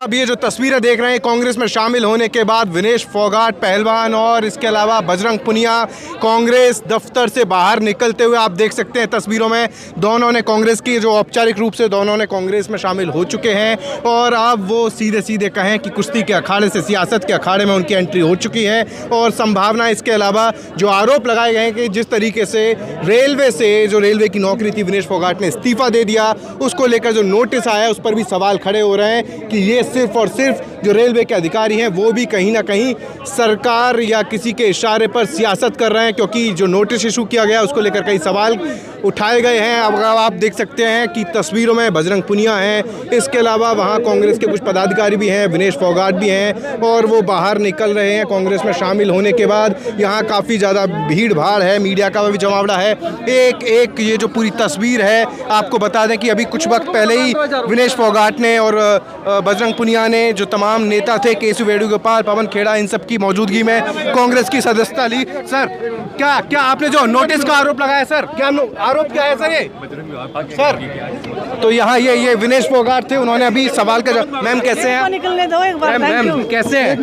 अब ये जो तस्वीरें देख रहे हैं कांग्रेस में शामिल होने के बाद विनेश फोगाट पहलवान और इसके अलावा बजरंग पुनिया कांग्रेस दफ्तर से बाहर निकलते हुए आप देख सकते हैं तस्वीरों में। दोनों ने कांग्रेस की जो औपचारिक रूप से दोनों ने कांग्रेस में शामिल हो चुके हैं और अब वो सीधे सीधे कहें कि कुश्ती के अखाड़े से सियासत के अखाड़े में उनकी एंट्री हो चुकी है। और संभावना इसके अलावा जो आरोप लगाए गए हैं कि जिस तरीके से रेलवे से जो रेलवे की नौकरी थी विनेश फोगाट ने इस्तीफा दे दिया, उसको लेकर जो नोटिस आया उस पर भी सवाल खड़े हो रहे हैं कि ये सिर्फ और सिर्फ जो रेलवे के अधिकारी हैं वो भी कहीं ना कहीं सरकार या किसी के इशारे पर सियासत कर रहे हैं, क्योंकि जो नोटिस इशू किया गया उसको लेकर कई सवाल उठाए गए हैं। अब आप देख सकते हैं कि तस्वीरों में बजरंग पुनिया हैं, इसके अलावा वहाँ कांग्रेस के कुछ पदाधिकारी भी हैं, विनेश फोगाट भी हैं और वो बाहर निकल रहे हैं कांग्रेस में शामिल होने के बाद। यहाँ काफ़ी ज़्यादा भीड़ भाड़ है, मीडिया का भी जमावड़ा है। एक ये जो पूरी तस्वीर है आपको बता दें कि अभी कुछ वक्त पहले ही विनेश फोगाट ने और बजरंग पुनिया ने जो तमाम नेता थे केशव वेणुगोपाल, पवन खेड़ा, इन सब की मौजूदगी में कांग्रेस की सदस्यता ली। सर क्या आपने जो नोटिस का आरोप लगाया सर, क्या आरोप क्या है सर ये सर? तो यहाँ ये विनेश फोगाट थे, उन्होंने अभी सवाल का जवाब। मैम कैसे हैं? निकलने दो एक बार। मैम कैसे हैं?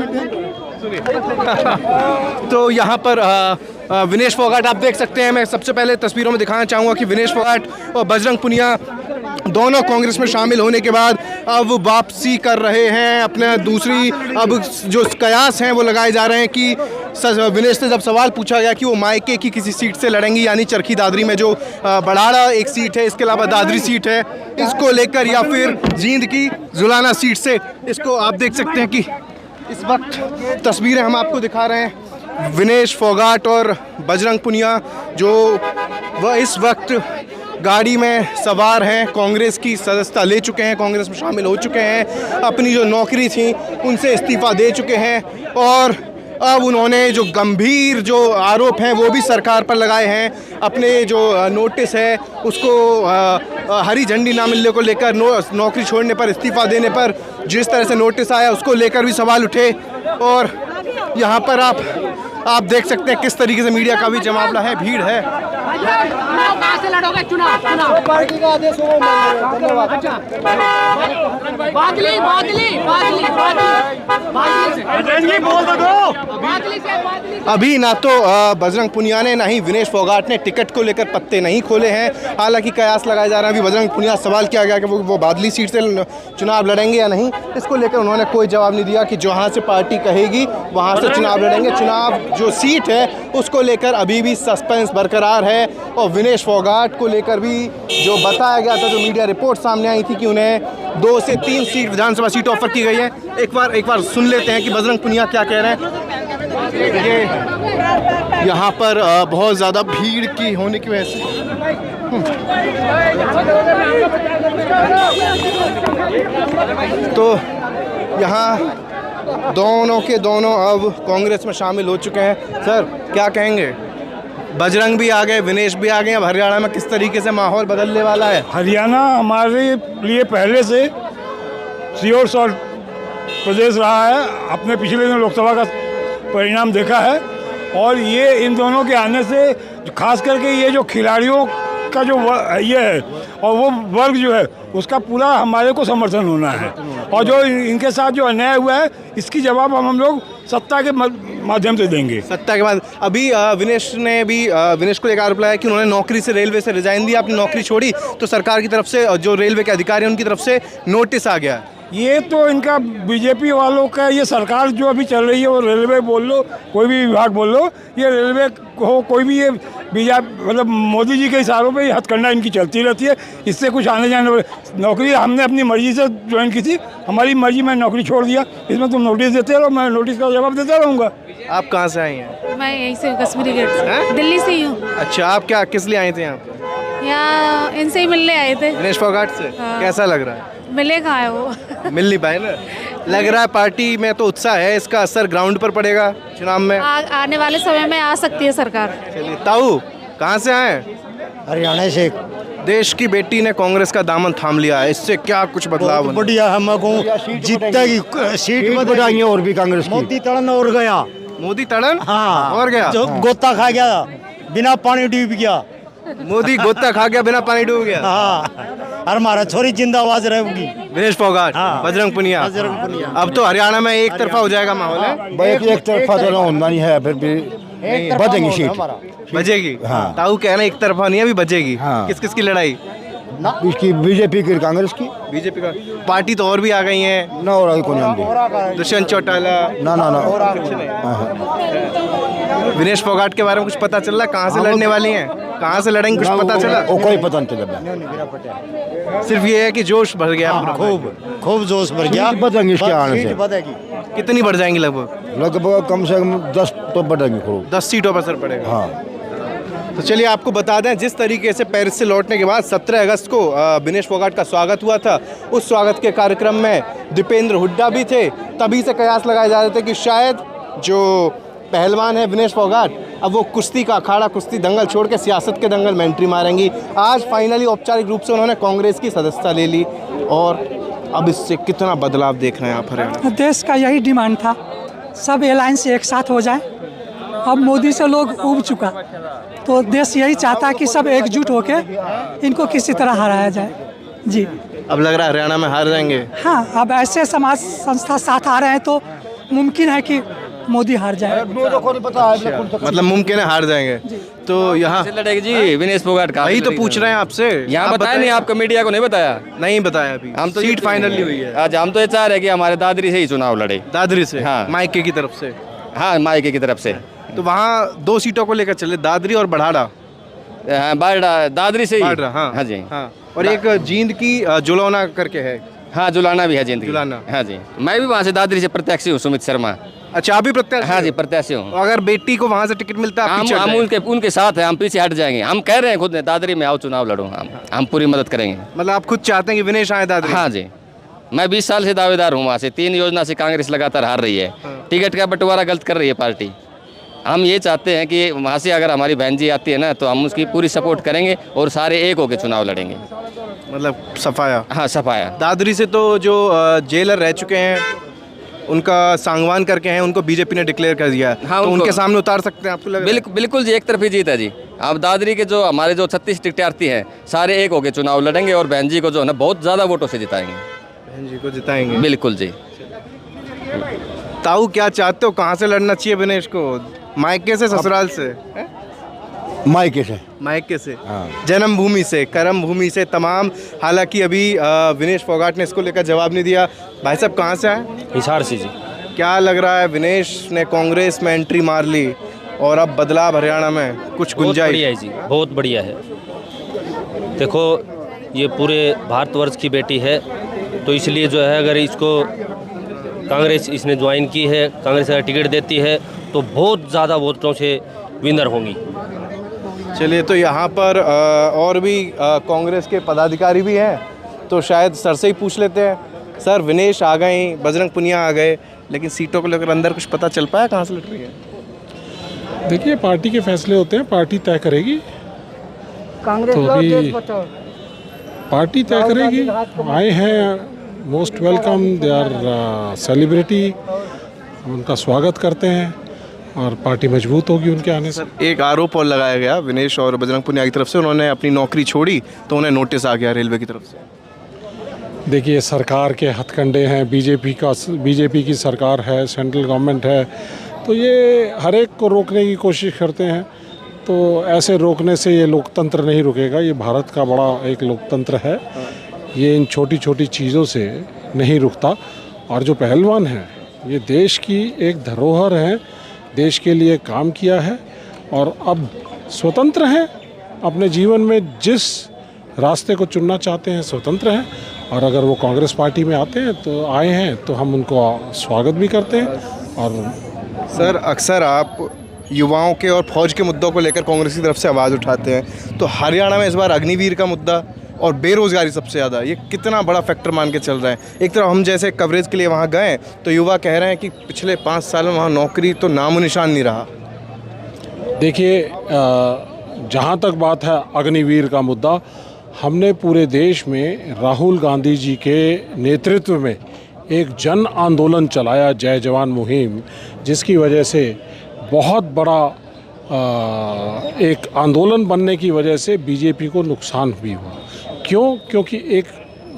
तो यहाँ पर विनेश फोगाट आप देख सकते हैं। मैं सबसे पहले तस्वीरों में दिखाना चाहूँगा कि विनेश फोगाट और बजरंग पुनिया दोनों कांग्रेस में शामिल होने के बाद अब वापसी कर रहे हैं अपने दूसरी। अब जो कयास हैं वो लगाए जा रहे हैं कि विनेश से जब सवाल पूछा गया कि वो मायके की किसी सीट से लड़ेंगी, यानी चरखी दादरी में जो बड़ाड़ा एक सीट है, इसके अलावा दादरी सीट है, इसको लेकर, या फिर जींद की जुलाना सीट से, इसको आप देख सकते हैं कि इस वक्त तस्वीरें हम आपको दिखा रहे हैं। विनेश फोगाट और बजरंग पुनिया जो वह इस वक्त गाड़ी में सवार हैं, कांग्रेस की सदस्यता ले चुके हैं, कांग्रेस में शामिल हो चुके हैं, अपनी जो नौकरी थी उनसे इस्तीफा दे चुके हैं और अब उन्होंने जो गंभीर जो आरोप हैं वो भी सरकार पर लगाए हैं। अपने जो नोटिस है उसको हरी झंडी ना मिलने को लेकर, नौकरी छोड़ने पर, इस्तीफा देने पर जिस तरह से नोटिस आया उसको लेकर भी सवाल उठे। और यहाँ पर आप देख सकते हैं किस तरीके से मीडिया का भी जमावड़ा है, भीड़ है। से लड़ोगे चुनाव पार्टी का आदेश हो। बादली अभी ना तो बजरंग पुनिया ने ना ही विनेश फोगाट ने टिकट को लेकर पत्ते नहीं खोले हैं। हालांकि कयास लगाए जा रहे हैं। अभी बजरंग पुनिया सवाल किया गया कि वो बादली सीट से चुनाव लड़ेंगे या नहीं, इसको लेकर उन्होंने कोई जवाब नहीं दिया कि जहाँ से पार्टी कहेगी वहाँ से चुनाव लड़ेंगे। चुनाव जो सीट है उसको लेकर अभी भी सस्पेंस बरकरार है और विनेश फोगाट को लेकर भी जो बताया गया था, जो मीडिया रिपोर्ट सामने आई थी कि उन्हें 2 से 3 सीट विधानसभा सीट ऑफर की गई है। एक बार सुन लेते हैं कि बजरंग पुनिया क्या कह रहे हैं। ये यहाँ पर बहुत ज़्यादा भीड़ की होने की वजह से तो यहाँ दोनों के दोनों अब कांग्रेस में शामिल हो चुके हैं। सर क्या कहेंगे? बजरंग भी आ गए, विनेश भी आ गए, अब हरियाणा में किस तरीके से माहौल बदलने वाला है? हरियाणा हमारे लिए पहले से श्योर शॉर्ट प्रदेश रहा है। अपने पिछले दिन लोकसभा का परिणाम देखा है और ये इन दोनों के आने से खास करके ये जो खिलाड़ियों का जो ये है और वो वर्ग जो है उसका पूरा हमारे को समर्थन होना है। और जो इनके साथ जो अन्याय हुआ है इसकी जवाब हम लोग सत्ता के माध्यम से देंगे। सत्ता के बाद अभी विनेश को एक आरोप लगाया कि उन्होंने नौकरी से, रेलवे से रिजाइन दिया, अपनी नौकरी छोड़ी, तो सरकार की तरफ से जो रेलवे के अधिकारी हैं उनकी तरफ से नोटिस आ गया। ये तो इनका बीजेपी वालों का, ये सरकार जो अभी चल रही है वो रेलवे बोल लो, कोई भी विभाग बोल लो, ये रेलवे हो कोई भी, ये मतलब मोदी जी के इशारों पे हथकंडा इनकी चलती रहती है। इससे कुछ आने जाने वाले नौकरी हमने अपनी मर्जी से ज्वाइन की थी, हमारी मर्जी में नौकरी छोड़ दिया, इसमें तुम नोटिस देते रहो, मैं नोटिस का जवाब देता रहूँगा। आप कहाँ से आई हैं? मैं यहीं से कश्मीरी गेट से, दिल्ली से ही हूँ। अच्छा, आप क्या किस लिए आए थे यहाँ पे? यहाँ इनसे ही मिलने आए थे। विनेश फोगाट से? हाँ। कैसा लग रहा है? मिले कहाँ है वो? मिल नहीं पाए ना। लग रहा है पार्टी में तो उत्साह है, इसका असर ग्राउंड पर पड़ेगा चुनाव में? आने वाले समय में आ सकती है सरकार। चलिए, ताऊ कहाँ से आए? हरियाणा से। देश की बेटी ने कांग्रेस का दामन थाम लिया है, इससे क्या कुछ बदलाव? बढ़िया, हमको जीतने की सीट बढ़ाई और भी कांग्रेस की। मोदी तड़न और गया। मोदी तड़न? हाँ, और गया। जो गोता खा गया, बिना पानी डूब गया। मोदी गोता खा गया, बिना पानी डूब गया। हाँ। और हमारा छोरी जिंदाबाद रहेगी। विनेश फोगाट, हाँ। बजरंग पुनिया। बजरंग पुनिया। अब तो हरियाणा में एक तरफा हो जाएगा माहौल है, भाई एक तरफा तो होना नहीं है, फिर भी बचेंगी सीट। बजेगी। हाँ। ताऊ कह रहे हैं एक तरफा नहीं है, अभी बजेगी। हाँ। किस किस की लड़ाई? इसकी बीजेपी की, कांग्रेस की बीजेपी का पार्टी तो और भी आ गई हैं, ना, और कोई नहीं। दुष्यंत चौटाला। ना ना ना, विनेश फोगाट के बारे में कुछ पता चल रहा है? कहाँ से लड़ने वाली हैं, कहाँ से लड़ेंगी, कुछ पता चला? वो कोई पता नहीं चला। सिर्फ ये है कि जोश भर गया पूरा। खूब जोश भर गया। बचेंगी इसके आने से। कितनी बढ़ जाएंगी? लगभग कम से कम 10 तो बढ़ेंगी। खूब 10 सीटों पर असर पड़ेगा। हाँ। तो चलिए आपको बता दें, जिस तरीके से पेरिस से लौटने के बाद 17 अगस्त को विनेश फोगाट का स्वागत हुआ था, उस स्वागत के कार्यक्रम में दीपेंद्र हुड्डा भी थे। तभी से कयास लगाए जा रहे थे कि शायद जो पहलवान है विनेश फोगाट, अब वो कुश्ती का अखाड़ा, कुश्ती दंगल छोड़ के सियासत के दंगल में एंट्री मारेंगी। आज फाइनली औपचारिक रूप से उन्होंने कांग्रेस की सदस्यता ले ली, और अब इससे कितना बदलाव देख रहे हैं आप हरियाणा? देश का यही डिमांड था, सब एलायंस एक साथ हो जाए। अब मोदी से लोग ऊब चुका, तो देश यही चाहता है कि सब एकजुट होके इनको किसी तरह हराया जाए। जी, अब लग रहा है हरियाणा में हार जाएंगे। हाँ, अब ऐसे समाज संस्था साथ आ रहे हैं तो मुमकिन है कि मोदी हार जाए। मतलब मुमकिन है हार जाएंगे। तो यहाँ से लड़ेगी जी विनेश फोगाट का। वही तो पूछ रहे हैं आपसे। यहाँ आप बताया नहीं, आपको मीडिया को नहीं बताया? नहीं बताया अभी। हम तो सीट फाइनल नहीं हुई है। आज हम तो ये चाह रहे हैं कि हमारे दादरी से ही चुनाव लड़े। दादरी से? हाँ। मायके की तरफ से? हाँ, मायके की तरफ से। तो वहाँ 2 सीटों को लेकर चले, दादरी और बढ़ाड़ा। हाँ, बारडा दादरी से ही। बढ़ा, हाँ हाँ जी। हाँ। और एक जींद की जुलौना करके है। हाँ, जुलाना भी है जिंदगी। जुलाना। हाँ जी, मैं भी वहाँ से दादरी से प्रत्याशी हूँ, सुमित शर्मा। अच्छा, आप भी प्रत्याशी? हाँ जी, प्रत्याशी हूँ। अगर बेटी को वहाँ से टिकट मिलता है, आप पीछे हट हम जाएंगे? उनके साथ हैं, हम पीछे हट जाएंगे। हम कह रहे हैं खुद ने, दादरी में आओ चुनाव लड़ो, हम पूरी मदद करेंगे। मतलब आप खुद चाहते हैं कि विनेश आए दादरी? हाँ जी, मैं 20 साल से दावेदार हूँ वहाँ से। 3 योजना से कांग्रेस लगातार हार रही है, टिकट का बंटवारा गलत कर रही है पार्टी। हम ये चाहते हैं कि वहाँ से अगर हमारी बहन जी आती है ना, तो हम उसकी पूरी सपोर्ट करेंगे और सारे एक होकर चुनाव लड़ेंगे। मतलब सफाया? हाँ, सफाया। दादरी से तो जो जेलर रह चुके हैं, उनका सांगवान करके हैं, उनको बीजेपी ने डिक्लेयर कर दिया है। हाँ, तो उनको उनके सामने उतार सकते हैं आपको लग रहा है? बिल्कुल जी, एक तरफी जीत है जी। अब दादरी के जो हमारे जो 36 टिकटार्थी हैं, सारे एक होकर चुनाव लड़ेंगे और बहन जी को जो है ना बहुत ज़्यादा वोटों से जिताएंगे। बहन जी को जिताएंगे? बिल्कुल जी। ताऊ क्या चाहते हो, कहाँ से लड़ना चाहिए विनेश को? मायके से, ससुराल से? मायके से। मायके से? हाँ। जन्मभूमि से, कर्म भूमि से, तमाम। हालांकि अभी विनेश फोगाट ने इसको लेकर जवाब नहीं दिया। भाई साहब कहाँ से आए? हिसार से जी। क्या लग रहा है, विनेश ने कांग्रेस में एंट्री मार ली और अब बदलाव हरियाणा में कुछ बहुत गुंजाइश? बढ़िया है जी, बहुत बढ़िया है। देखो, ये पूरे भारतवर्ष की बेटी है, तो इसलिए जो है अगर इसको कांग्रेस इसने ज्वाइन की है, कांग्रेस अगर टिकट देती है तो बहुत ज़्यादा वोटों से विनर होंगी। चलिए, तो यहाँ पर और भी कांग्रेस के पदाधिकारी भी हैं, तो शायद सर से ही पूछ लेते हैं। सर, विनेश आ गए, बजरंग पुनिया आ गए, लेकिन सीटों को लेकर अंदर कुछ पता चल पाया कहाँ से लड़ रही है? देखिए, पार्टी के फैसले होते हैं, पार्टी तय करेगी। कांग्रेस तो भी पार्टी तय करेगी। आए हैं, most welcome, they are celebrity, हम उनका स्वागत करते हैं और पार्टी मजबूत होगी उनके आने से। एक आरोप और लगाया गया विनेश और बजरंग पुनिया की तरफ से, उन्होंने अपनी नौकरी छोड़ी तो उन्हें नोटिस आ गया रेलवे की तरफ से। देखिए, सरकार के हथकंडे हैं, बीजेपी की सरकार है, सेंट्रल गवर्नमेंट है, तो ये हर एक को रोकने की कोशिश करते हैं। तो ऐसे रोकने से ये लोकतंत्र नहीं रुकेगा। ये भारत का बड़ा एक लोकतंत्र है, ये इन छोटी छोटी चीज़ों से नहीं रुकता। और जो पहलवान हैं, ये देश की एक धरोहर है, देश के लिए काम किया है और अब स्वतंत्र हैं, अपने जीवन में जिस रास्ते को चुनना चाहते हैं स्वतंत्र हैं। और अगर वो कांग्रेस पार्टी में आते हैं तो आए हैं, तो हम उनको स्वागत भी करते हैं। और सर, अक्सर आप युवाओं के और फौज के मुद्दों को लेकर कांग्रेस की तरफ से आवाज़ उठाते हैं, तो हरियाणा में इस बार अग्निवीर का मुद्दा और बेरोज़गारी सबसे ज़्यादा, ये कितना बड़ा फैक्टर मान के चल रहा है? एक तरफ हम जैसे कवरेज के लिए वहाँ गए तो युवा कह रहे हैं कि पिछले 5 साल में वहाँ नौकरी तो नामो निशान नहीं रहा। देखिए, जहाँ तक बात है अग्निवीर का मुद्दा, हमने पूरे देश में राहुल गांधी जी के नेतृत्व में एक जन आंदोलन चलाया, जय जवान मुहिम, जिसकी वजह से बहुत बड़ा एक आंदोलन बनने की वजह से बीजेपी को नुकसान भी हुआ। क्यों? क्योंकि एक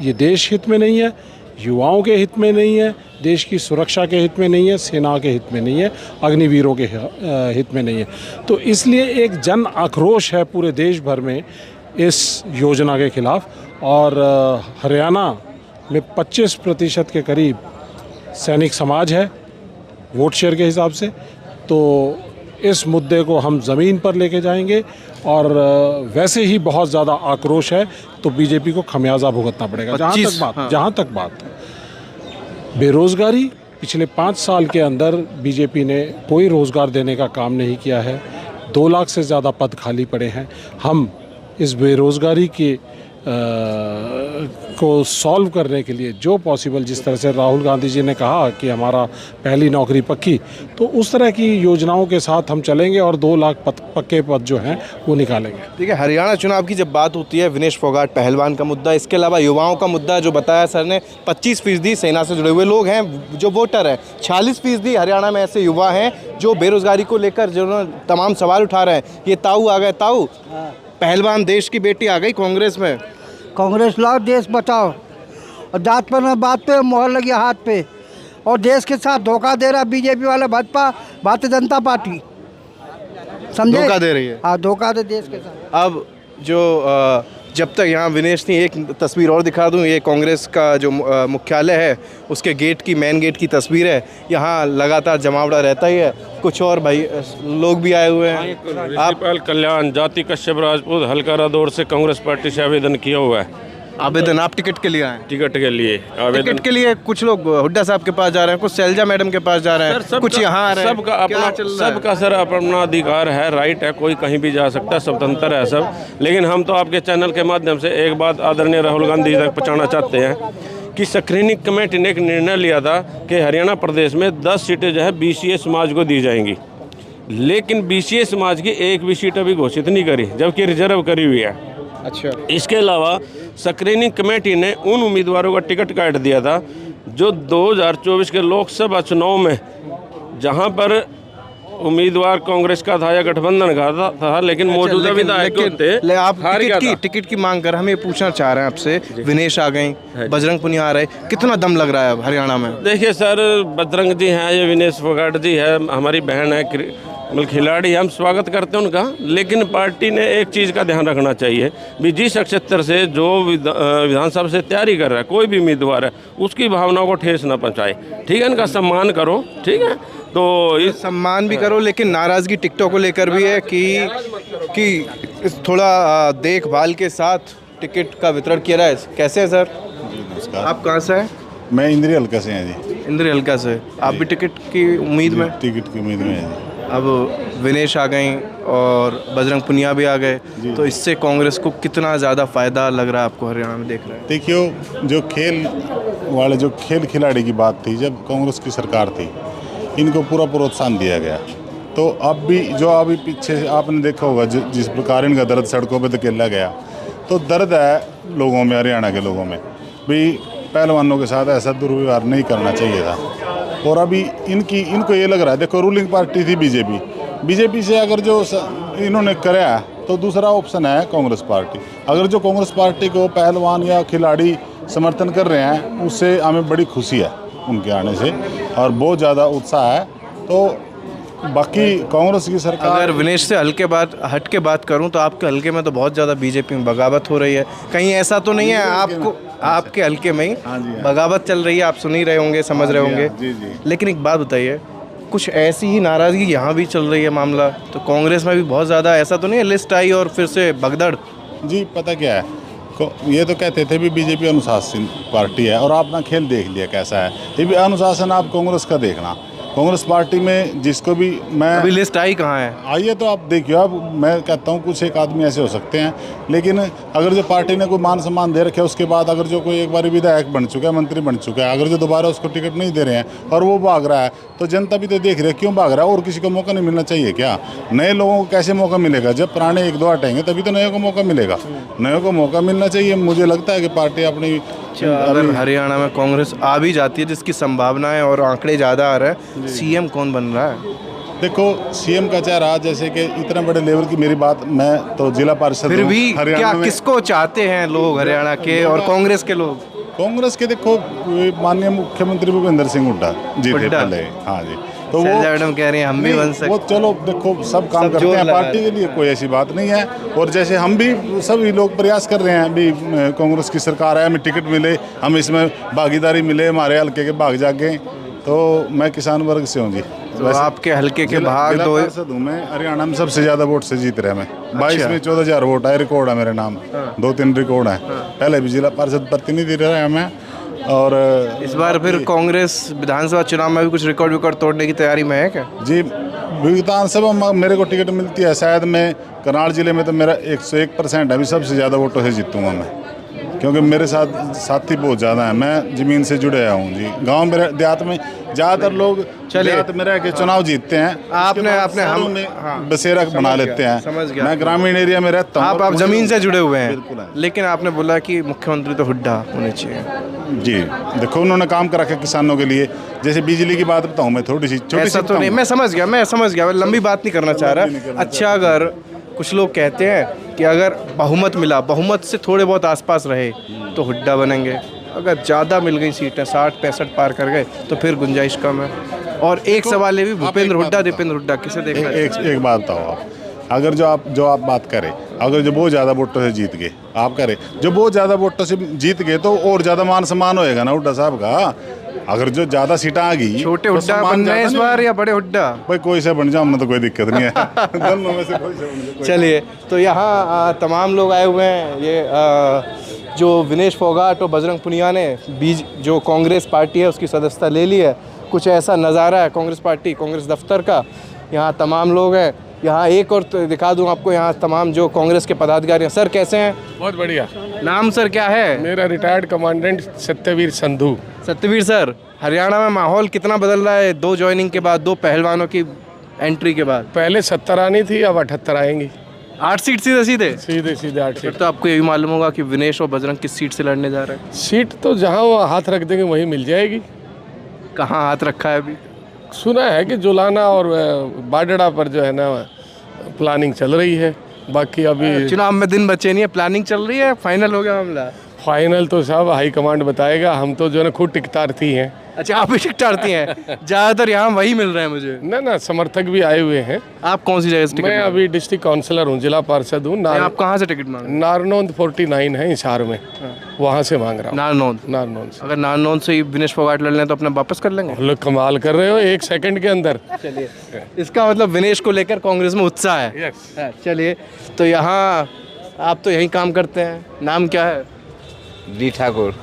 ये देश हित में नहीं है, युवाओं के हित में नहीं है, देश की सुरक्षा के हित में नहीं है, सेना के हित में नहीं है, अग्निवीरों के हित में नहीं है। तो इसलिए एक जन आक्रोश है पूरे देश भर में इस योजना के खिलाफ। और हरियाणा में 25% के करीब सैनिक समाज है वोट शेयर के हिसाब से। तो इस मुद्दे को हम ज़मीन पर लेके जाएंगे और वैसे ही बहुत ज़्यादा आक्रोश है तो बीजेपी को खमियाजा भुगतना पड़ेगा। जहाँ तक बात बेरोज़गारी, पिछले 5 साल के अंदर बीजेपी ने कोई रोज़गार देने का काम नहीं किया है। 2 लाख से ज़्यादा पद खाली पड़े हैं। हम इस बेरोज़गारी की को सॉल्व करने के लिए जो पॉसिबल, जिस तरह से राहुल गांधी जी ने कहा कि हमारा पहली नौकरी पक्की, तो उस तरह की योजनाओं के साथ हम चलेंगे और 2 लाख पक्के पद जो हैं वो निकालेंगे। ठीक है, हरियाणा चुनाव की जब बात होती है, विनेश फोगाट पहलवान का मुद्दा, इसके अलावा युवाओं का मुद्दा जो बताया सर ने, 25% सेना से जुड़े हुए लोग हैं जो वोटर हैं, 46% हरियाणा में ऐसे युवा हैं जो बेरोज़गारी को लेकर जो तमाम सवाल उठा रहे हैं। ये ताऊ आ गए, ताऊ पहलवान देश की बेटी आ गई कांग्रेस में। कांग्रेस लाओ, देश बचाओ। और जात पर बात पे मोहर लगी हाथ पे, और देश के साथ धोखा दे रहा बीजेपी वाला भाजपा, भारतीय जनता पार्टी, समझे? धोखा दे रही है। हाँ, धोखा दे देश के साथ। अब जो जब तक यहाँ विनेश ने एक तस्वीर और दिखा दूँ, ये कांग्रेस का जो मुख्यालय है उसके गेट की, मेन गेट की तस्वीर है। यहाँ लगातार जमावड़ा रहता ही है। कुछ और भाई लोग भी आए हुए हैं। आप कल्याण जाति कश्यप राजपूत हल्का रादौर से कांग्रेस पार्टी से आवेदन किया हुआ है। आवेदन आप टिकट के लिए आए? टिकट के लिए आवेदन। टिकट के लिए कुछ लोग हुड्डा साहब के पास जा रहे हैं, कुछ शैलजा मैडम के पास जा रहे हैं, कुछ यहाँ आ रहे हैं। सबका सर अपना अधिकार है, राइट है, कोई कहीं भी जा सकता है, स्वतंत्र है सब। लेकिन हम तो आपके चैनल के माध्यम से एक बात आदरणीय राहुल गांधी तक पहुँचाना चाहते हैं कि स्क्रीनिंग कमेटी ने एक निर्णय लिया था कि हरियाणा प्रदेश में 10 सीटें जो है BCA समाज को दी जाएंगी, लेकिन BCA समाज की एक भी सीट अभी घोषित नहीं करी, जबकि रिजर्व करी हुई है। अच्छा, इसके अलावा स्क्रीनिंग कमेटी ने उन उम्मीदवारों का टिकट काट दिया था जो 2024 के लोकसभा चुनाव में, जहां पर उम्मीदवार कांग्रेस का था या गठबंधन का था, लेकिन मौजूदा विधायक थे। आप टिकट की मांग कर हम ये पूछना चाह रहे हैं आपसे, विनेश आ गए, बजरंग पुनिया आ रहे, कितना दम लग रहा है अब हरियाणा में? देखिए सर, बजरंग जी हैं, ये विनेश फोगाट जी है, हमारी बहन है, खिलाड़ी, हम स्वागत करते हैं उनका। लेकिन पार्टी ने एक चीज़ का ध्यान रखना चाहिए भी, जिस क्षेत्र से जो विधानसभा से तैयारी कर रहा है कोई भी उम्मीदवार है, उसकी भावनाओं को ठेस ना पहुँचाए। ठीक है, इनका सम्मान करो। ठीक है, तो इस सम्मान भी करो, लेकिन नाराज़गी टिकटों को लेकर भी है कि थोड़ा देखभाल के साथ टिकट का वितरण किया रहा है। कैसे है सर? आप कहाँ से हैं? मैं इंद्री हल्का से हैं जी। इंद्री हल्का से। आप भी टिकट की उम्मीद में? टिकट की उम्मीद में है जी। अब विनेश आ गई और बजरंग पुनिया भी आ गए, तो इससे कांग्रेस को कितना ज़्यादा फ़ायदा लग रहा है आपको हरियाणा में? देख रहे हैं, देखियो, जो खेल वाले जो खेल खिलाड़ी की बात थी, जब कांग्रेस की सरकार थी, इनको पूरा प्रोत्साहन दिया गया। तो अब भी जो अभी पीछे आपने देखा होगा, जिस प्रकार इनका दर्द सड़कों पे धकेला गया, तो दर्द है लोगों में, हरियाणा के लोगों में भी। पहलवानों के साथ ऐसा दुर्व्यवहार नहीं करना चाहिए था। और अभी इनको ये लग रहा है, देखो रूलिंग पार्टी थी बीजेपी से अगर जो इन्होंने कराया, तो दूसरा ऑप्शन है कांग्रेस पार्टी। अगर जो कांग्रेस पार्टी को पहलवान या खिलाड़ी समर्थन कर रहे हैं, उससे हमें बड़ी खुशी है उनके आने से, और बहुत ज़्यादा उत्साह है। तो बाकी कांग्रेस की सरकार, अगर विनेश से हट के बात करूं, तो आपके हल्के में तो बहुत ज़्यादा बीजेपी में बगावत हो रही है। कहीं ऐसा तो नहीं है आपके हल्के में ही बगावत चल रही है? आप सुन ही रहे होंगे, समझ रहे होंगे। लेकिन एक बात बताइए, कुछ ऐसी ही नाराज़गी यहाँ भी चल रही है मामला, तो कांग्रेस में भी बहुत ज़्यादा ऐसा तो नहीं है लिस्ट आई और फिर से भगदड़? जी, पता क्या है, ये तो कहते थे भी बीजेपी अनुशासन पार्टी है, और आपने खेल देख लिया कैसा है। ये भी अनुशासन आप कांग्रेस का देखना। कांग्रेस पार्टी में जिसको भी मैं, अभी लिस्ट आई कहाँ है? आइए तो आप देखिए। अब मैं कहता हूँ कुछ एक आदमी ऐसे हो सकते हैं, लेकिन अगर जो पार्टी ने कोई मान सम्मान दे रखे, उसके बाद अगर जो कोई एक बार विधायक बन चुका है, मंत्री बन चुका है, अगर जो दोबारा उसको टिकट नहीं दे रहे हैं और वो भाग रहा है, तो जनता भी तो देख रही है क्यों भाग रहा है। और किसी को मौका नहीं मिलना चाहिए क्या? नए लोगों को कैसे मौका मिलेगा? जब पुराने 1-2 हटेंगे तभी तो नए को मौका मिलेगा। नए को मौका मिलना चाहिए। मुझे लगता है कि पार्टी अपनी, अगर हरियाणा में कांग्रेस आ भी जाती है, जिसकी संभावना है और आंकड़े ज़्यादा आ रहे हैं, CM कौन बन रहा है? देखो सीएम का चेहरा जैसे कि इतना बड़े लेवल की मेरी बात, मैं तो जिला पार्षद फिर हूँ भी हरियाणा क्या में। किसको चाहते हैं लोग हरियाणा के और कांग्रेस के लोग? कांग्रेस के देखो माननीय मुख्यमंत्री भूपेंद्र सिंह हुड्डा जी थे हुड्डा। पहले। हाँ जी, तो वो मैडम कह रही हैं हम भी बन सकते वो चलो देखो सब काम सब करते जोर हैं लगा पार्टी के लिए, कोई ऐसी बात नहीं है। और जैसे हम भी सभी लोग प्रयास कर रहे हैं, अभी कांग्रेस की सरकार है, हमें टिकट मिले, हम इसमें भागीदारी मिले, हमारे हल्के के भाग जाके। तो मैं किसान वर्ग से हूँ जी। तो आपके हल्के के भाग जिला दो पार्षद हूँ मैं, हरियाणा में सबसे ज्यादा वोट से जीत रहे मैं। 22 अच्छा। में 14,000 वोट है, रिकॉर्ड है मेरे नाम। 2-3 रिकॉर्ड है। पहले भी जिला पार्षद प्रतिनिधि रहा मैं। और इस बार फिर कांग्रेस विधानसभा चुनाव में भी कुछ रिकॉर्ड तोड़ने की तैयारी में है क्या? जी, विधानसभा में मेरे को टिकट मिलती है शायद। मैं करनाल जिले में तो मेरा 101% है, अभी सबसे ज़्यादा वोटों से जीतूंगा मैं, क्योंकि मेरे साथ साथी बहुत ज़्यादा हैं। मैं ज़मीन से जुड़े आया हूँ जी। गांव मेरे देहात में ज़्यादातर लोग देहात में रह के चुनाव जीतते हैं। आपने शहरों में बसेरा बना लेते हैं। समझ गया। मैं ग्रामीण एरिया में रहता हूँ। आप जमीन से जुड़े हुए बिल्कुल हैं, है। लेकिन आपने बोला कि मुख्यमंत्री तो हुड्डा होने चाहिए। जी, देखो उन्होंने काम कर रखा किसानों के लिए। जैसे बिजली की बात बताऊँ मैं, छोटी सी ऐसा तो नहीं, मैं समझ गया, मैं लंबी बात नहीं करना चाह रहा। अच्छा, अगर कुछ लोग कहते हैं कि अगर बहुमत मिला, बहुमत से थोड़े बहुत आसपास रहे तो हुड्डा बनेंगे। अगर ज़्यादा मिल गई सीटें, 60-65 पार कर गए तो फिर गुंजाइश कम है। और एक सवाल ये भी, भूपेंद्र हुड्डा दीपेंद्र हुड्डा किसे देखना? एक बात बताओ आप, अगर जो आप बात करें, अगर जो बहुत ज़्यादा वोटों से जीत गए, आप करें जो बहुत ज़्यादा वोटों से जीत गए तो और ज़्यादा मान सम्मान होएगा ना हुड्डा साहब का। अगर जो ज़्यादा सीटें आ गई, छोटे तो हुड्डा सम्मान बनना है इस ज़्यादा बार नहीं। या बड़े हुड्डा? भाई कोई से बन जाओ, हमने तो कोई दिक्कत नहीं है। दोनों में से कोई से बन जाओ। चलिए, तो यहाँ तमाम लोग आए हुए हैं। ये जो विनेश फोगाट और बजरंग पुनिया ने जो कांग्रेस पार्टी है उसकी सदस्यता ले ली है। कुछ ऐसा नज़ारा है कांग्रेस पार्टी, कांग्रेस दफ्तर का। यहाँ तमाम लोग हैं। यहाँ एक और तो दिखा दूँ आपको, यहाँ तमाम जो कांग्रेस के पदाधिकारी हैं। सर कैसे हैं? बहुत बढ़िया। नाम सर क्या है? मेरा retired commandant Satyavir Sandhu. Satyavir sir, Haryana में माहौल कितना बदल रहा है 2 ज्वाइनिंग के बाद, 2 पहलवानों की एंट्री के बाद? पहले 70 आनी थी, अब 78 आएंगी। 8 सीट सीधे सीधे 8 फिर सीट। तो आपको यही मालूम होगा कि विनेश और बजरंग किस सीट से लड़ने जा रहे हैं। सीट तो जहाँ वो हाथ रख देंगे वहीं मिल जाएगी। कहाँ हाथ रखा है अभी? सुना है कि जुलाना और बाडड़ा पर जो है ना प्लानिंग चल रही है। बाकी अभी चुनाव में दिन बचे नहीं है, प्लानिंग चल रही है, फाइनल हो गया मामला? फाइनल तो साहब हाई कमांड बताएगा। हम तो जो है ना खुद टिकटार्थी हैं। अच्छा, आप भी टिकटार्थी हैं? ज़्यादातर यहाँ वही मिल रहे हैं मुझे। ना समर्थक भी आए हुए हैं। आप कौन सी जगह से टिकट मैं अभी डिस्ट्रिक्ट काउंसलर हूँ, जिला पार्षद हूँ। आप कहाँ से टिकट मांग? नारनौंद 49 है हिसार में, वहाँ से मांग रहा हूँ। नारनौंद से। अगर नारनौंद से ही विनेश फोगाट लड़ लें तो अपना वापस कर लेंगे? लोग कमाल कर रहे हो 1 सेकंड के अंदर। चलिए, इसका मतलब विनेश को लेकर कांग्रेस में उत्साह है। चलिए, तो यहाँ आप तो यहीं काम करते हैं, नाम क्या है? जी ठाकुर।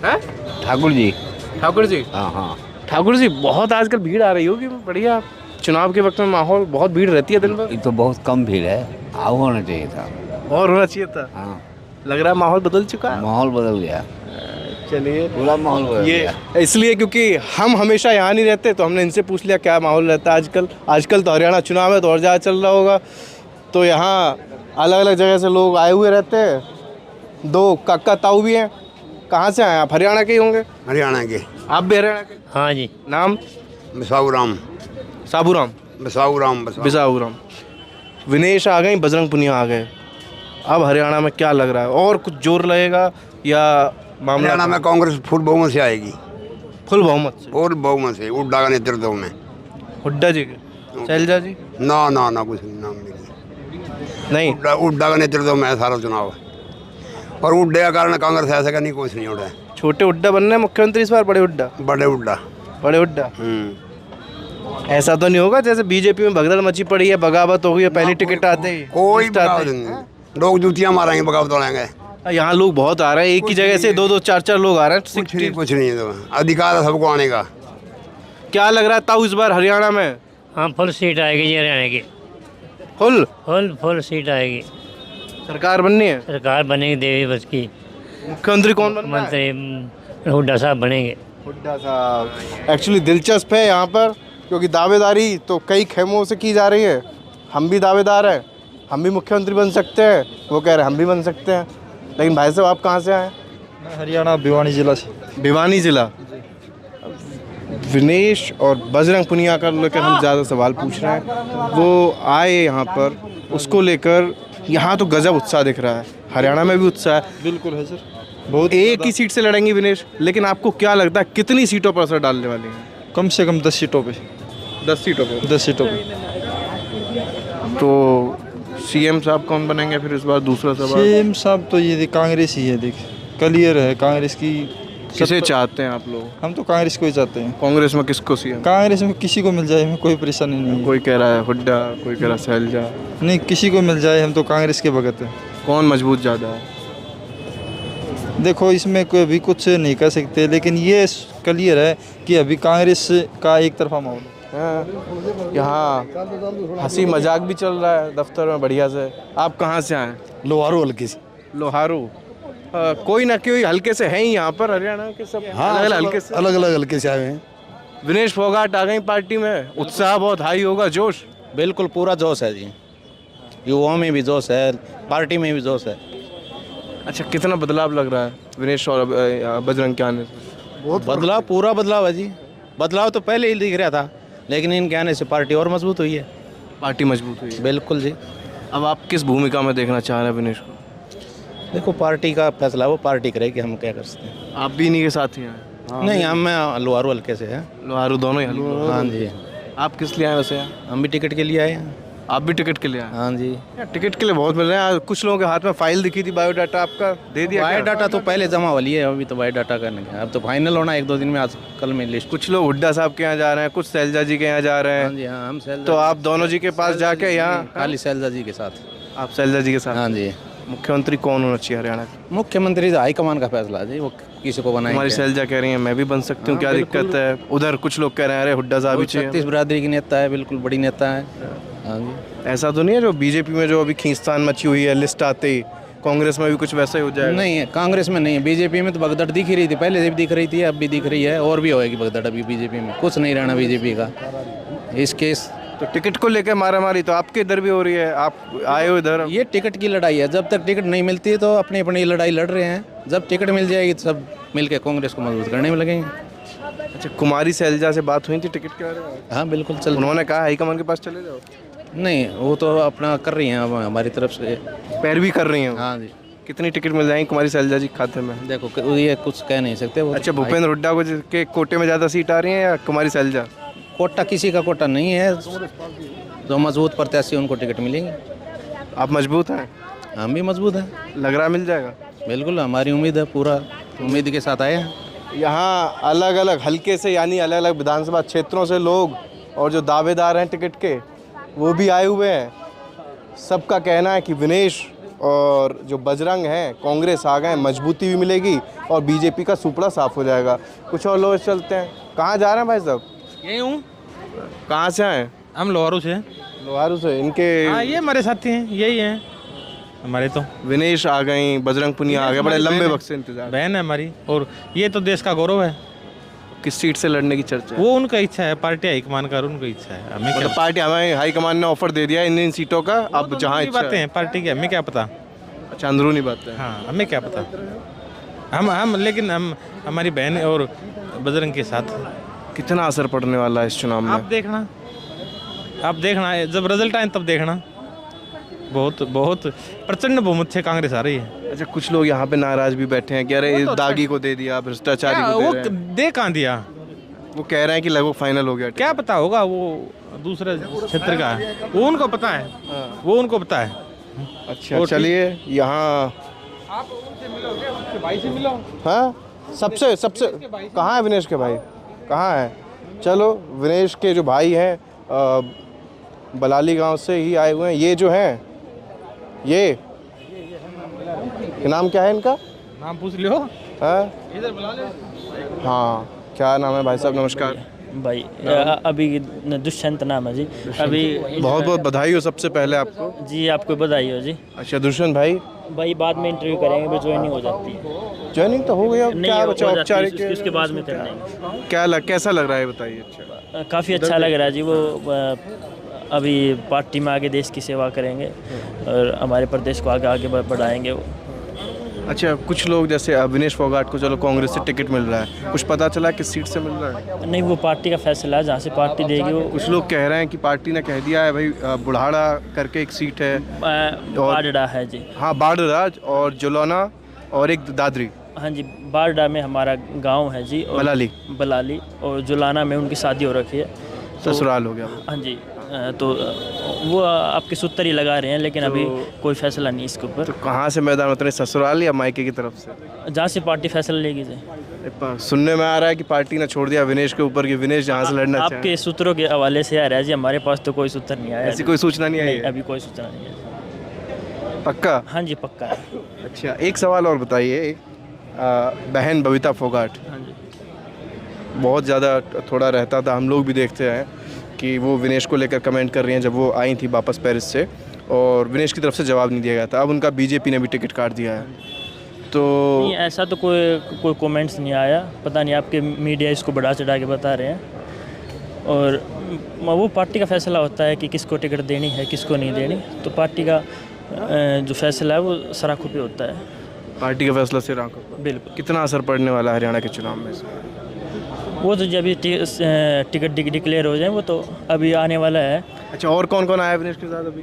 हैं? ठाकुर जी। ठाकुर जी? हाँ। ठाकुर जी, बहुत आजकल भीड़ आ रही होगी। बढ़िया, चुनाव के वक्त में माहौल बहुत भीड़ रहती है दिन भर। ये तो बहुत कम भीड़ है, आओ होना चाहिए था। और होना चाहिए था। हाँ, लग रहा है माहौल बदल चुका है। माहौल बदल गया, चलिए, पूरा माहौल बदल ये गया। इसलिए क्योंकि हम हमेशा यहाँ नहीं रहते, तो हमने इनसे पूछ लिया क्या माहौल रहता है आजकल। आजकल तो हरियाणा चुनाव है तो और ज़्यादा चल रहा होगा। तो यहाँ अलग अलग जगह से लोग आए हुए रहते हैं। 2 काका ताऊ भी हैं। कहाँ से आए आप? हरियाणा के ही होंगे? हरियाणा के। आप भी हरियाणा के? हाँ जी। नाम? बिसाऊराम। साबूराम? बिसाऊराम। विनेश आ गए, बजरंग पुनिया आ गए। अब हरियाणा में क्या लग रहा है, और कुछ जोर लगेगा या मामला? हरियाणा में कांग्रेस फुल बहुमत से आएगी। फुल बहुमत से? फुल बहुमत से, हुड्डा का नेतृत्व में। हुड्डा जी के? शैलजा जी? ना कुछ नाम नहीं। हुड्डा का नेतृत्व में है सारा चुनाव। और हुड्डे का कारण कांग्रेस ऐसा का नहीं, कुछ नहीं उड़ा है। छोटे हुड्डा बनने मुख्यमंत्री इस बार? बड़े हुड्डा? बड़े हुड्डा। ऐसा तो नहीं होगा जैसे बीजेपी में भगदड़ मची पड़ी है, बगावत हो गई है पहली टिकट आते ही? कोई बगावत नहीं, लोग जूतियाँ मारेंगे, बगावत उड़ाएंगे। यहाँ लोग बहुत आ रहे हैं, एक ही जगह से 2-2 4-4 लोग आ रहे हैं। कुछ नहीं, तो अधिकार है सबको आने का। क्या लग रहा है ताऊ इस बार हरियाणा में? हाँ, फुल सीट आएगी जी हरियाणा की। फुल सीट आएगी। सरकार बननी है? सरकार बनेगी देवी बस की। मुख्यमंत्री कौन बनना है? मंत्री हुड्डा साहब बनेंगे। हुड्डा साहब। एक्चुअली दिलचस्प है यहाँ पर, क्योंकि दावेदारी तो कई खेमों से की जा रही है। हम भी दावेदार हैं, हम भी मुख्यमंत्री बन सकते हैं, वो कह रहे हैं हम भी बन सकते हैं। लेकिन भाई साहब आप कहाँ से आए? मैं हरियाणा भिवानी जिला से। भिवानी जिला? विनेश और बजरंग पुनिया का लेकर हम ज़्यादा सवाल पूछ रहे हैं। वो आए यहाँ पर, उसको लेकर यहाँ तो गजब उत्साह दिख रहा है, हरियाणा में भी उत्साह है। बिल्कुल है सर। बहुत एक ही सीट से लड़ेंगे विनेश, लेकिन आपको क्या लगता है कितनी सीटों पर असर डालने वाली हैं? कम से कम 10 सीटों पे। 10 सीटों पे? 10 सीटों पे। तो सीएम साहब कौन बनेंगे फिर इस बार? दूसरा सवाल, सीएम साहब तो ये कांग्रेस ही है, देख क्लियर है कांग्रेस की। किसे चाहते हैं आप लोग? हम तो कांग्रेस को ही चाहते हैं। कांग्रेस में किसको सीएम? कांग्रेस में किसी को मिल जाए, हमें कोई परेशानी नहीं है। कोई कह रहा है हुड्डा, कोई कह रहा है शैलजा। नहीं, किसी को मिल जाए, हम तो कांग्रेस के भगत हैं। कौन मजबूत ज़्यादा है? देखो इसमें कोई अभी कुछ नहीं कह सकते, लेकिन ये क्लियर है कि अभी कांग्रेस का एक तरफा माहौल है। यहाँ हंसी मजाक भी चल रहा है दफ्तर में बढ़िया से। आप कहाँ से आए? लोहारू हल्के से। लोहारू। कोई ना कोई हल्के से है ही यहाँ पर, हरियाणा के सब अलग अलग हल्के से। अलग अलग हल्के से आए हैं। विनेश फोगाट आ गई पार्टी में, उत्साह बहुत हाई होगा, जोश? बिल्कुल पूरा जोश है जी, युवाओं में भी जोश है, पार्टी में भी जोश है। अच्छा, कितना बदलाव लग रहा है विनेश और बजरंग के आने से? बहुत बदलाव, पूरा बदलाव है जी। बदलाव तो पहले ही दिख रहा था, लेकिन इनके आने से पार्टी और मजबूत हुई है। पार्टी मजबूत हुई है, बिल्कुल जी। अब आप किस भूमिका में देखना चाह रहे हैं विनेश को? देखो पार्टी का फैसला वो पार्टी करेगी, हम क्या कर सकते हैं। आप भी इन्हीं के साथ ही हैं? नहीं, हम लोहारू हल्के से हैं। लोहारू दोनों ही हल्के? हाँ जी। आप किस लिए आए वैसे? हम भी टिकट के लिए आए हैं। आप भी टिकट के लिए आए? हाँ जी। टिकट के लिए बहुत मिल रहे हैं। कुछ लोगों के हाथ में फाइल दिखी थी, बायोडाटा आपका दे दिया? बायोडाटा तो पहले जमा वाली है, अभी तो बायोडाटा करने का, अब तो फाइनल होना 1-2 दिन में, आज कल में लिस्ट। कुछ लोग हुड्डा साहब के यहाँ जा रहे हैं, कुछ शैलजा जी के यहाँ जा रहे हैं। हाँ जी, हाँ, हम शैलजा। तो आप दोनों जी के पास जाके यहाँ? खाली शैलजा जी के साथ। आप शैलजा जी के साथ? हाँ जी। मुख्यमंत्री कौन होना चाहिए हरियाणा का? मुख्यमंत्री हाईकमान का फैसला है जी, वो किसी को बनाएंगे। हमारी शैलजा कह रही है मैं भी बन सकती हूँ, क्या दिक्कत है? उधर कुछ लोग कह रहे हैं अरे हुड्डा साहब ही चाहिए। छत्तीस बिरादरी की नेता है, बिल्कुल बड़ी नेता है। हाँ जी। ऐसा तो नहीं है जो बीजेपी में जो अभी खींचतान मची हुई है, लिस्ट आते ही कांग्रेस में भी कुछ वैसा ही हो जाएगा? नहीं है, कांग्रेस में नहीं है, बीजेपी में तो भगदड़ दिख ही रही थी, पहले से भी दिख रही थी, अब भी दिख रही है, और भी होएगी भगदड़ अभी बीजेपी में। कुछ नहीं रहना बीजेपी का इस केस। तो टिकट को लेकर मारामारी तो आपके इधर भी हो रही है, आप आए हो इधर? ये टिकट की लड़ाई है, जब तक टिकट नहीं मिलती है तो अपनी अपनी लड़ाई लड़ रहे हैं, जब टिकट मिल जाएगी तो सब मिलकर कांग्रेस को मजबूत करने में लगेंगे। अच्छा, कुमारी शैलजा से बात हुई थी टिकट के बारे में? हाँ बिल्कुल, चल। उन्होंने कहा हाईकमान के पास चले जाओ? नहीं, वो तो अपना कर रही हैं, हमारी तरफ से पैरवी कर रही हैं। हाँ जी। कितनी टिकट मिल जाएंगी कुमारी शैलजा जी के खाते में? देखो ये कुछ कह नहीं सकते वो। अच्छा, भूपेंद्र हुड्डा को के कोटे में ज़्यादा सीट आ रही है या कुमारी शैलजा? कोटा किसी का कोटा नहीं है, जो मजबूत प्रत्याशी उनको टिकट मिलेंगे। आप मजबूत हैं? हम भी मजबूत हैं। लग रहा मिल जाएगा? बिल्कुल, हमारी उम्मीद है, पूरा उम्मीद के साथ आए हैं। यहाँ अलग अलग हल्के से, यानी अलग अलग विधानसभा क्षेत्रों से लोग और जो दावेदार हैं टिकट के, वो भी आए हुए हैं। सबका कहना है कि विनेश और जो बजरंग हैं कांग्रेस आ गए, मजबूती भी मिलेगी और बीजेपी का सुपड़ा साफ हो जाएगा। कुछ और लोग चलते हैं। कहाँ जा रहे हैं भाई साहब? यही हूँ। कहाँ से आए? हम लोहारू से। लोहारू से? इनके? हाँ, ये हमारे साथी हैं, यही हैं हमारे। तो विनेश आ गई, बजरंग पुनिया आ गए, बड़े लंबे वक्त से इंतजार। बहन है हमारी, और ये तो देश का गौरव है। किस सीट से लड़ने की चर्चा है? वो उनका इच्छा है, पार्टी हाईकमान का उनका इच्छा है, हमें क्या? पार्टी हमें हाईकमान ने ऑफर दे दिया इन सीटों का, अब जहाँ बातें हैं पार्टी की, हमें क्या पता। अच्छा, अंदरूनी बात है। हाँ, हमें क्या पता। हम लेकिन हम हमारी बहन और बजरंग के साथ। कितना असर पड़ने वाला है इस चुनाव में? आप देखना जब रिजल्ट आए तब देखना। बहुत बहुत प्रचंड बहुमत से कांग्रेस आ रही है। अच्छा, कुछ लोग यहाँ पे नाराज भी बैठे हैं, कह रहे हैं दागी को दे दिया, भ्रष्टाचारी को दे रहे हैं। दे कहाँ दिया? वो कह रहे हैं कि लगभग फाइनल हो गया। क्या पता होगा, वो दूसरे क्षेत्र का है, वो उनको पता है। वो उनको पता है। अच्छा, चलिए यहाँ आप उनसे मिलोगे, उनके भाई से मिलो। हाँ, सबसे कहाँ है विनेश के भाई? कहाँ है? चलो, विनेश के जो भाई हैं बलाली गांव से ही आए हुए हैं। ये जो हैं, ये नाम क्या है इनका? नाम पूछ लो। हाँ, इधर बुला ले। हाँ, क्या नाम है भाई साहब? नमस्कार भाई। अभी दुष्यंत नाम है जी। अभी बहुत बहुत बधाई हो सबसे पहले आपको। जी, आपको बधाई हो जी। अच्छा, दुष्यंत भाई बाद में इंटरव्यू करेंगे, फिर ज्वाइनिंग हो जाती है। ज्वाइनिंग तो हो गई, अब क्या बचा औपचारिक? उसके बाद में कर लेंगे। कैसा लग रहा है बताइए? अच्छा, काफ़ी अच्छा लग रहा है जी। वो अभी पार्टी में आगे देश की सेवा करेंगे और हमारे प्रदेश को आगे बढ़ाएंगे वो। अच्छा, कुछ लोग जैसे विनेश फोगाट को चलो कांग्रेस से टिकट मिल रहा है, कुछ पता चला किस सीट से मिल रहा है? नहीं, वो पार्टी का फैसला है, जहाँ से पार्टी देगी वो। कुछ लोग कह रहे हैं कि पार्टी ने कह दिया है भाई बुढ़ाड़ा करके एक सीट है, बारडा है जी। हाँ, बारडा और जुलाना और एक दादरी। हाँ जी, बारडा में हमारा गांव है जी, और बलाली, और जुलाना में उनकी शादी हो रखी है, ससुराल हो गया। हाँ जी, तो वो आपके सूत्र ही लगा रहे हैं, लेकिन अभी कोई फैसला नहीं इसके ऊपर। तो कहाँ से मैदान उतरे, ससुराल या मायके की तरफ से? जहाँ से पार्टी फैसला लेगी जी। सुनने में आ रहा है कि पार्टी ने छोड़ दिया विनेश के ऊपर कि विनेश जहाँ से लड़ना चाहे। आपके सूत्रों के हवाले से आ रहा है जी, हमारे पास तो कोई सूत्र नहीं आया। ऐसी कोई सूचना नहीं आई? अभी कोई सूचना नहीं है। पक्का? हाँ जी, पक्का है। अच्छा, एक सवाल और बताइए, बहन बबीता फोगाट, हाँ जी, बहुत ज़्यादा थोड़ा रहता था, हम लोग भी देखते हैं कि वो विनेश को लेकर कमेंट कर रही हैं जब वो आई थी वापस पेरिस से, और विनेश की तरफ से जवाब नहीं दिया गया था। अब उनका बीजेपी ने भी टिकट काट दिया है, तो नहीं, ऐसा तो कोई कमेंट्स नहीं आया। पता नहीं आपके मीडिया इसको बढ़ा चढ़ा के बता रहे हैं, और वो पार्टी का फैसला होता है कि किसको टिकट देनी है, किसको नहीं देनी। तो पार्टी का जो फैसला है वो सराखों पे होता है। पार्टी का फैसला से राखो। बिल्कुल। कितना असर पड़ने वाला है हरियाणा के चुनाव में? वो तो जब टिकट डिक्लेयर हो जाए वो तो अभी आने वाला है। अच्छा, और कौन कौन आया विनेश के साथ? अभी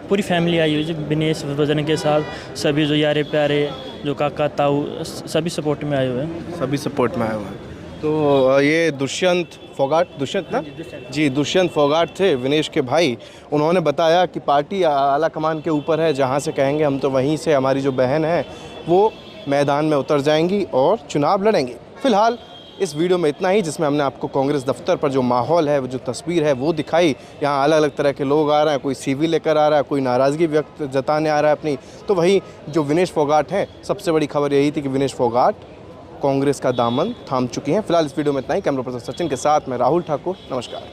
पूरी फैमिली आई हुई है विनेश बजरंग के साथ, सभी जो यारे प्यारे, जो काका ताऊ, सभी सपोर्ट में आए हुए हैं। सभी सपोर्ट में आए हुए हैं। तो ये दुष्यंत फोगाट, दुष्यंत ना जी, दुष्यंत फोगाट थे विनेश के भाई। उन्होंने बताया कि पार्टी आला कमान के ऊपर है, जहाँ से कहेंगे हम तो वहीं से हमारी जो बहन है वो मैदान में उतर जाएंगी और चुनाव लड़ेंगी। फिलहाल इस वीडियो में इतना ही, जिसमें हमने आपको कांग्रेस दफ्तर पर जो माहौल है, जो तस्वीर है वो दिखाई। यहाँ अलग अलग तरह के लोग आ रहे हैं, कोई सीवी लेकर आ रहा है, कोई नाराज़गी व्यक्त जताने आ रहा है अपनी। तो वहीं जो विनेश फोगाट हैं, सबसे बड़ी खबर यही थी कि विनेश फोगाट कांग्रेस का दामन थाम चुकी हैं। फिलहाल इस वीडियो में इतना ही। कैमरा पर्सन सचिन के साथ मैं राहुल ठाकुर, नमस्कार।